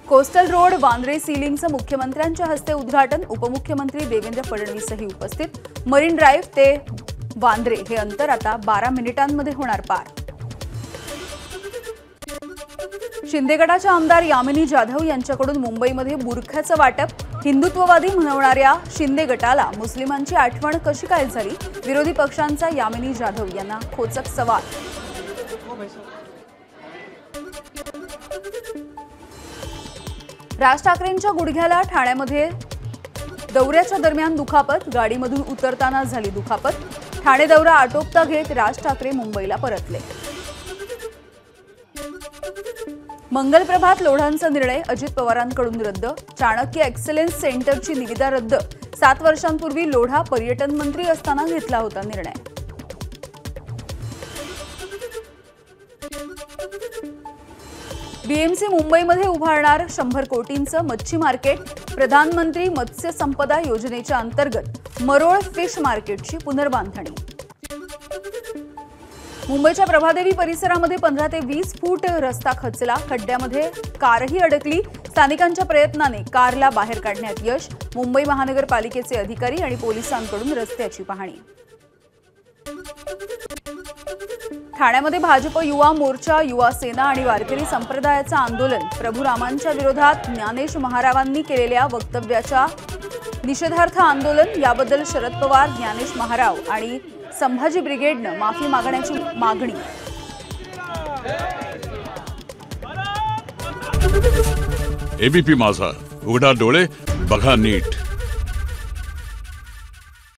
Coastal road Vandre सीलिंगचं मुख्यमंत्र्यांच्या हस्ते उद्घाटन, उपमुख्यमंत्री देवेंद्र फडणवीसही उपस्थित। मरीन ड्राईव्ह ते वांद्रे हे अंतर आता 12 मिनिटांमध्ये होणार पार। शिंदे गटाच्या आमदार यामिनी जाधव यांच्याकडून मुंबईमध्ये बुरख्याचं वाटप, हिंदुत्ववादी म्हणवणाऱ्या शिंदे गटाला मुस्लिमांची आठवण कशी काय झाली? विरोधी पक्षांचा यामिनी जाधव यांना खोचक सवाल। राज ठाकरेंच्या गुडघ्याला ठाण्यामध्ये दौऱ्याच्या दरम्यान दुखापत, गाडीमधून उतरताना झाली दुखापत। ठाणे दौरा आटोपता घेत राज ठाकरे मुंबईला परतले। मंगल प्रभात लोढांचा निर्णय अजित पवारांकडून रद्द, चाणक्य एक्सलन्स सेंटरची निविदा रद्द। 7 वर्षांपूर्वी लोढा पर्यटन मंत्री असताना घेतला होता निर्णय। बीएमसी मुंबईमध्ये उभारणार 100 कोटींचं मच्छी मार्केट, प्रधानमंत्री मत्स्य संपदा योजनेच्या अंतर्गत मरोळ फिश मार्केटची पुनर्बांधणी। मुंबईच्या प्रभादेवी परिसरामध्ये 15 ते 20 फूट रस्ता खचला, खड्ड्यामध्ये कारही अडकली। स्थानिकांच्या प्रयत्नाने कारला बाहेर काढण्यात यश। मुंबई महानगरपालिकेचे अधिकारी आणि पोलिसांकडून रस्त्याची पाहणी। ठाण्यामध्ये भाजप युवा मोर्चा, युवा सेना आणि वारकरी संप्रदायाचं आंदोलन। प्रभू रामांच्या विरोधात ज्ञानेश महारावांनी केलेल्या वक्तव्याच्या निषेधार्थ आंदोलन। याबद्दल शरद पवार, ज्ञानेश महाराव आणि संभाजी ब्रिगेडनं माफी मागण्याची मागणी। एबीपी माझा, उघडा डोळे बघा नीट।